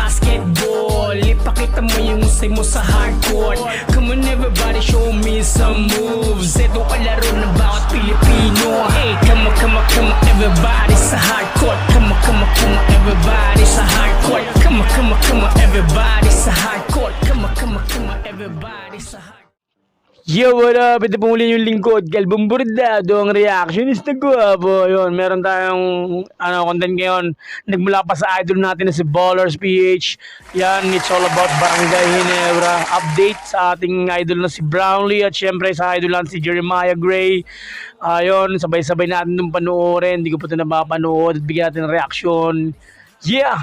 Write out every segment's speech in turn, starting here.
basketball. Ipakita mo yung usay mo sa hardcore. Come on everybody, show me some moves. Ito kalaro ng bawat Pilipino. Hey, come on everybody sa hardcore. Come on everybody sa hardcore. Come on everybody sa hardcore. Come on everybody sa hardcore. Yo, what up? Ito po muli yung lingkod, Galbong Bordado, ang reactionist na guwapo. Yun, meron tayong content ngayon. Nagmula pa sa idol natin na si Ballers PH. Yan, it's all about Barangay Ginebra. Update sa ating idol na si Brownlee at syempre sa idol natin si Jeremiah Gray. Ayun, sabay-sabay natin itong panoorin. Hindi ko po ito napapanood at bigyan natin ng reaction. Yeah!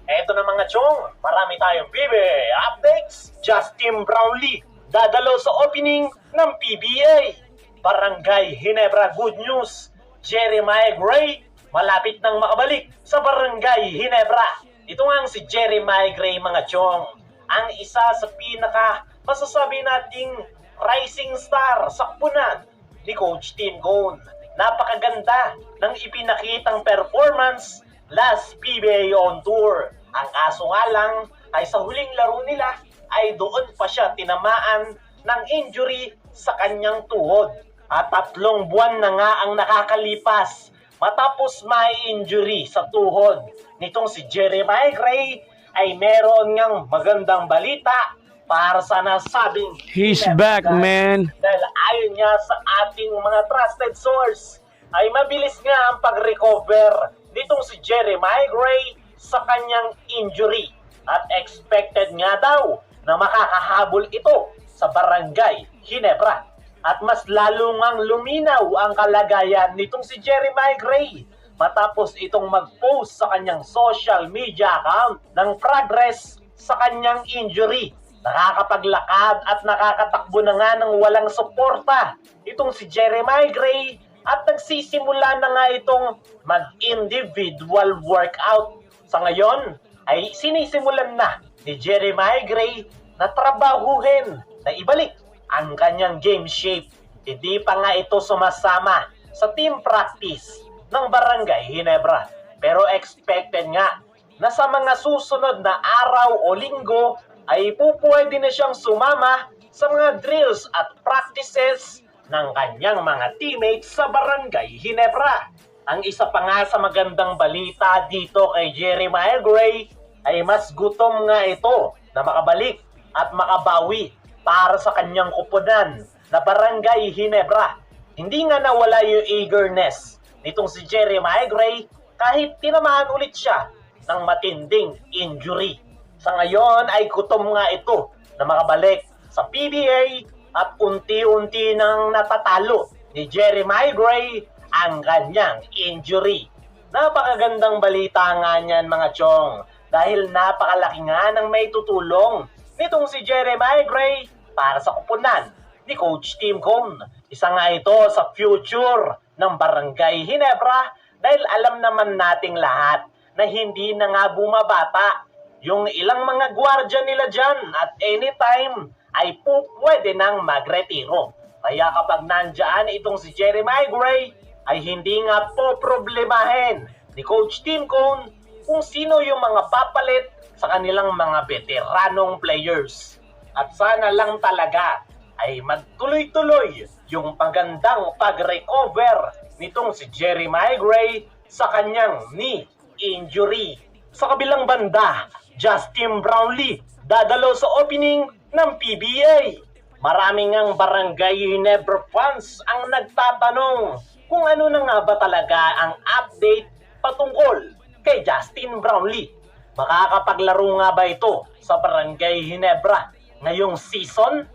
Eto na mga chong, marami tayong bibe updates. Justin Brownlee dadalo sa opening ng PBA. Barangay Ginebra good news. Jeremiah Gray malapit nang makabalik sa Barangay Ginebra. Ito nga si Jeremiah Gray mga chong, ang isa sa pinaka masasabi nating rising star sa kupunan ni Coach Tim Cone. Napakaganda ng ipinakitang performance last PBA on tour. Ang kaso nga lang ay sa huling laro nila ay doon pa siya tinamaan ng injury sa kanyang tuhod. At 3 buwan na nga ang nakakalipas matapos may injury sa tuhod nitong si Jeremiah Gray ay meron ngang magandang balita para sa nasabing He's back, man. Dahil ayon niya sa ating mga trusted source ay mabilis nga ang pag-recover nitong si Jeremiah Gray sa kanyang injury at expected nga daw na makakahabol ito sa Barangay Ginebra. At mas lalo ngang luminaw ang kalagayan nitong si Jeremiah Gray matapos itong mag-post sa kanyang social media account ng progress sa kanyang injury. Nakakapaglakad at nakakatakbo na nga ng walang suporta itong si Jeremiah Gray at nagsisimula na nga itong mag-individual workout. Sa ngayon ay sinisimulan na ni Jeremiah Gray na trabahuhin na ibalik ang kanyang game shape. Hindi pa nga ito sumasama sa team practice ng Barangay Ginebra. Pero expected nga na sa mga susunod na araw o linggo ay pupwede na siyang sumama sa mga drills at practices ng kanyang mga teammates sa Barangay Ginebra. Ang isa pa nga sa magandang balita dito kay Jeremiah Gray ay mas gutom nga ito na makabalik at makabawi para sa kanyang kupunan na Barangay Ginebra. Hindi nga nawala yung eagerness nitong si Jeremiah Gray kahit tinamaan ulit siya ng matinding injury. Sa ngayon ay gutom nga ito na makabalik sa PBA at unti-unti nang natatalo ni Jeremiah Gray ang kanyang injury. Napakagandang balita nga niyan mga chong dahil napakalaki nga ng may tutulong nitong si Jeremiah Gray para sa kupunan ni Coach Tim Cone. Isa nga ito sa future ng Barangay Ginebra dahil alam naman nating lahat na hindi na nga bumabata yung ilang mga gwardiya nila dyan at anytime ay pwede nang magretiro. Kaya kapag nandyan itong si Jeremiah Gray ay hindi nga po problemahin ni Coach Tim Cone kung sino yung mga papalit sa kanilang mga veteranong players. At sana lang talaga ay magtuloy-tuloy yung pagandang pag-recover nitong si Jeremiah Gray sa kanyang knee injury. Sa kabilang banda, Justin Brownlee dadalo sa opening ng PBA. Maraming ang Barangay Ginebra fans ang nagtatanong kung ano na nga ba talaga ang update patungkol kay Justin Brownlee. Makakapaglaro nga ba ito sa Barangay Ginebra ngayong season?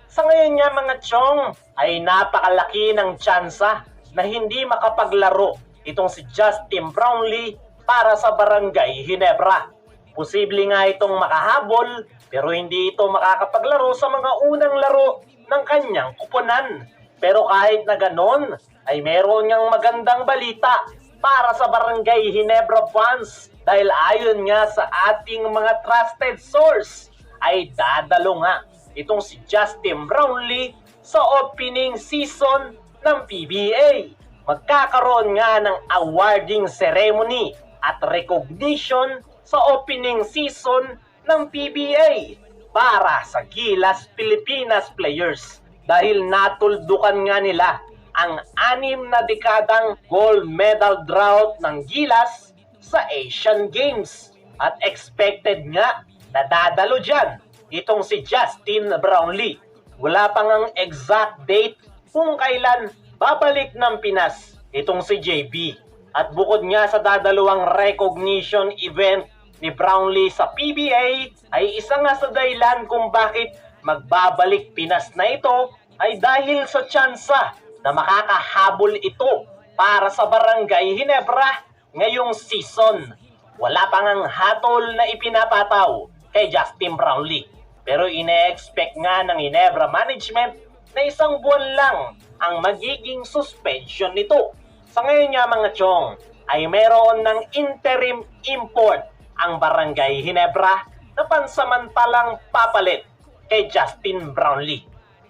Sa ngayon nga mga chong ay napakalaki ng tsansa na hindi makapaglaro itong si Justin Brownlee para sa Barangay Ginebra. Posible nga itong makahabol pero hindi ito makakapaglaro sa mga unang laro ng kanyang kupunan. Pero kahit na ganon ay meron niyang magandang balita para sa Barangay Ginebra fans dahil ayon nga sa ating mga trusted source ay dadalo nga itong si Justin Brownlee sa opening season ng PBA. Magkakaroon nga ng awarding ceremony at recognition sa opening season ng PBA para sa Gilas Pilipinas players dahil natuldukan nga nila ang 6 na dekadang gold medal drought ng Gilas sa Asian Games. At expected nga na dadalo dyan itong si Justin Brownlee. Wala pang ang exact date kung kailan babalik ng Pinas itong si JB. At bukod nga sa dadalawang recognition event ni Brownlee sa PBA, ay isa nga sa dahilan kung bakit magbabalik Pinas na ito ay dahil sa tsansa na makakahabol ito para sa Barangay Ginebra ngayong season. Wala pang ang hatol na ipinapataw kay Justin Brownlee. Pero ine-expect nga ng Ginebra management na 1 buwan lang ang magiging suspension nito. Sa ngayon nga mga chong, ay meron ng interim import ang Barangay Ginebra na pansamantalang papalit kay Justin Brownlee.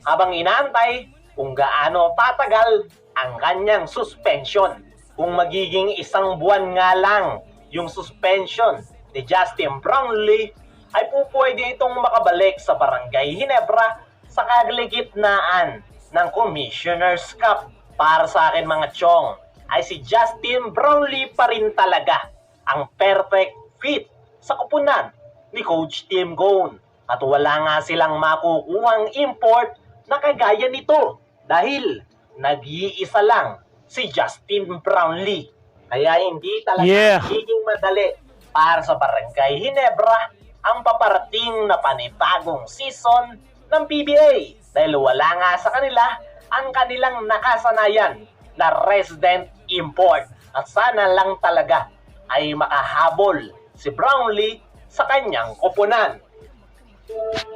Habang inaantay kung gaano tatagal ang kanyang suspension. Kung magiging 1 buwan nga lang yung suspension ni Justin Brownlee, ay pupwede itong makabalik sa Barangay Ginebra sa kaligitnaan ng Commissioner's Cup. Para sa akin mga chong, ay si Justin Brownlee pa rin talaga ang perfect fit sa kupunan ni Coach Tim Cone. At wala nga silang makukuhang import na kagaya nito dahil nag-iisa lang si Justin Brownlee. Kaya hindi talaga magiging madali para sa Barangay Ginebra ang paparating na panibagong season ng PBA dahil wala nga sa kanila ang kanilang nakasanayan na resident import. At sana lang talaga ay makahabol si Brownlee sa kanyang koponan.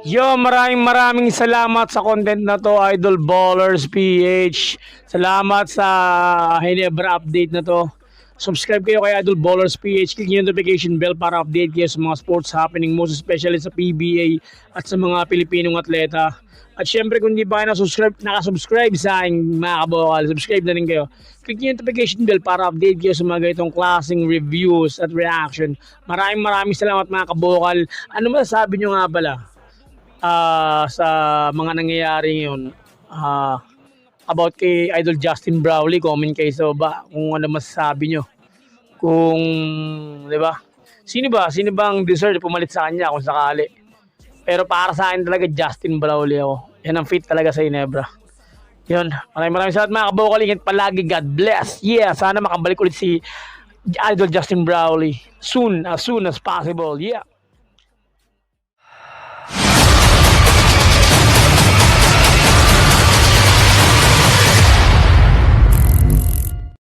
Yo, maraming salamat sa content na to, Idol Ballers PH. Salamat sa Ginebra update na to. Subscribe kayo kay Idol Ballers PH. Click yung notification bell para update kayo sa mga sports happening, most especially sa PBA at sa mga Pilipinong atleta. At syempre kung di pa kayo nakasubscribe sa aking mga kabokal, subscribe na rin kayo. Click yung notification bell para update kayo sa mga ganitong klaseng reviews at reaction. Maraming salamat mga kabokal. Ano masasabi nyo nga pala sa mga nangyayari ngayon about kay Idol Justin Brownlee? Comment kayo sa baba kung ano masasabi nyo. Kung, di ba? Sino ba ang deserve pumalit sa kanya kung sakali? Pero para sa akin talaga Justin Brownlee ako. Yan ang fit talaga sa Ginebra. Yun. Maraming salamat mga kabokal. Ingat palagi. God bless. Yeah. Sana makabalik ulit si Idol Justin Brownlee soon as possible. Yeah.